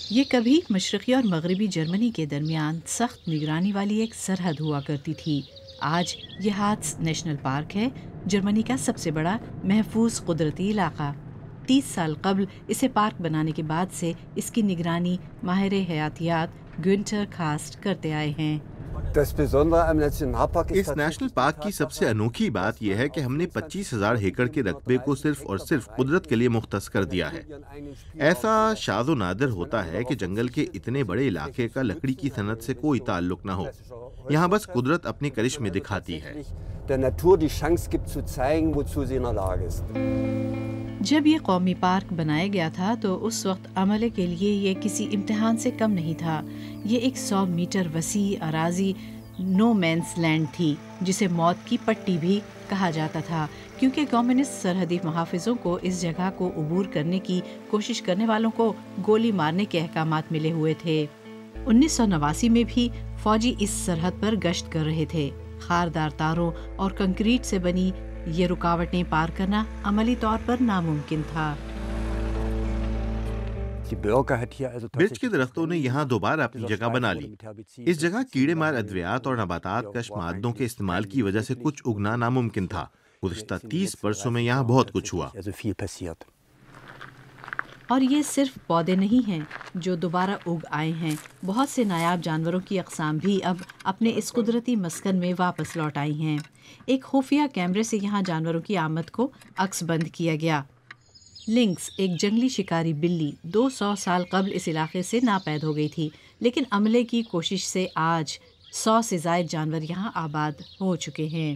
یہ کبھی مشرقی اور مغربی جرمنی کے درمیان سخت نگرانی والی ایک سرحد ہوا کرتی تھی۔ آج یہ ہارٹس نیشنل پارک ہے، جرمنی کا سب سے بڑا محفوظ قدرتی علاقہ۔ 30 سال قبل اسے پارک بنانے کے بعد سے اس کی نگرانی ماہر حیاتیات گونٹر کاسٹ کرتے آئے ہیں۔ اس نیشنل پارک کی سب سے انوکھی بات یہ ہے کہ ہم نے 25,000 ایکڑ کے رقبے کو صرف اور صرف قدرت کے لیے مختص کر دیا ہے۔ ایسا شاذ و نادر ہوتا ہے کہ جنگل کے اتنے بڑے علاقے کا لکڑی کی صنعت سے کوئی تعلق نہ ہو۔ یہاں بس قدرت اپنے کرشمے دکھاتی ہے۔ جب یہ قومی پارک بنایا گیا تھا تو اس وقت عملے کے لیے یہ کسی امتحان سے کم نہیں تھا۔ یہ ایک 100 میٹر وسیع اراضی نو مینس لینڈ تھی، جسے موت کی پٹی بھی کہا جاتا تھا، کیونکہ کمیونسٹ سرحدی محافظوں کو اس جگہ کو عبور کرنے کی کوشش کرنے والوں کو گولی مارنے کے احکامات ملے ہوئے تھے۔ 1989 میں بھی فوجی اس سرحد پر گشت کر رہے تھے۔ خاردار تاروں اور کنکریٹ سے بنی یہ رکاوٹیں پار کرنا عملی طور پر ناممکن تھا۔ مرچ کے درختوں نے یہاں دوبارہ اپنی جگہ بنا لی۔ اس جگہ کیڑے مار ادویات اور نباتات کش مادوں کے استعمال کی وجہ سے کچھ اگنا ناممکن تھا۔ گزشتہ 30 برسوں میں یہاں بہت کچھ ہوا۔ اور یہ صرف پودے نہیں ہیں جو دوبارہ اگ آئے ہیں، بہت سے نایاب جانوروں کی اقسام بھی اب اپنے اس قدرتی مسکن میں واپس لوٹ آئی ہیں۔ ایک خفیہ کیمرے سے یہاں جانوروں کی آمد کو عکس بند کیا گیا۔ لنکس، ایک جنگلی شکاری بلی، 200 سال قبل اس علاقے سے ناپید ہو گئی تھی، لیکن عملے کی کوشش سے آج 100 سے زائد جانور یہاں آباد ہو چکے ہیں۔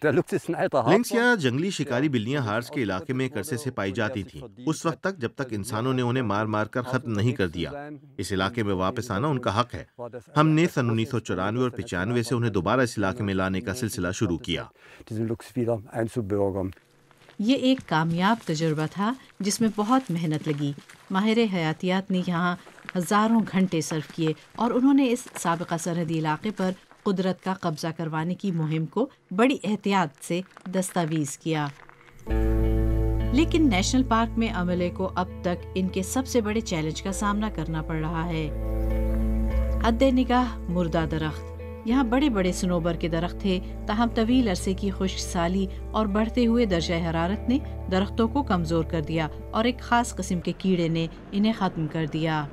لنکس یا جنگلی شکاری بلیاں ہارس کے علاقے میں ایک عرصے سے پائی جاتی تھیں، اس وقت تک جب تک انسانوں نے انہیں مار مار کر ختم نہیں کر دیا۔ اس علاقے میں واپس آنا ان کا حق ہے۔ ہم نے سن 1994 اور 95 سے انہیں دوبارہ اس علاقے میں لانے کا سلسلہ شروع کیا۔ یہ ایک کامیاب تجربہ تھا جس میں بہت محنت لگی۔ ماہر حیاتیات نے یہاں ہزاروں گھنٹے صرف کیے اور انہوں نے اس سابقہ سرحدی علاقے پر قدرت کا قبضہ کروانے کی مہم کو بڑی احتیاط سے دستاویز کیا۔ لیکن نیشنل پارک میں عملے کو اب تک ان کے سب سے بڑے چیلنج کا سامنا کرنا پڑ رہا ہے۔ حد نگاہ مردہ درخت۔ یہاں بڑے بڑے سنوبر کے درخت تھے، تاہم طویل عرصے کی خشک سالی اور بڑھتے ہوئے درجہ حرارت نے درختوں کو کمزور کر دیا اور ایک خاص قسم کے کیڑے نے انہیں ختم کر دیا۔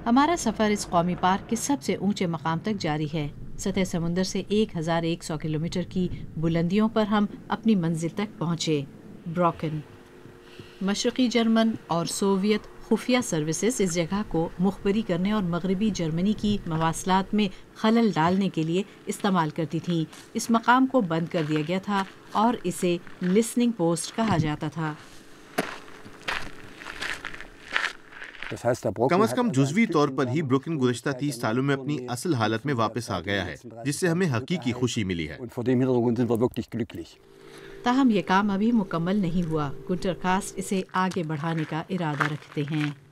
ہمارا سفر اس قومی پارک کے سب سے اونچے مقام تک جاری ہے۔ سطح سمندر سے 1100 کلومیٹر کی بلندیوں پر ہم اپنی منزل تک پہنچے۔ بروکن۔ مشرقی جرمن اور سوویت خفیہ سروسز اس جگہ کو مخبری کرنے اور مغربی جرمنی کی مواصلات میں خلل ڈالنے کے لیے استعمال کرتی تھیں۔ اس مقام کو بند کر دیا گیا تھا اور اسے لسننگ پوسٹ کہا جاتا تھا۔ کم از کم جزوی طور پر ہی بروکن گزشتہ 30 سالوں میں اپنی اصل حالت میں واپس آ گیا ہے، جس سے ہمیں حقیقی خوشی ملی ہے۔ تاہم یہ کام ابھی مکمل نہیں ہوا۔ گونٹر کاسٹ اسے آگے بڑھانے کا ارادہ رکھتے ہیں۔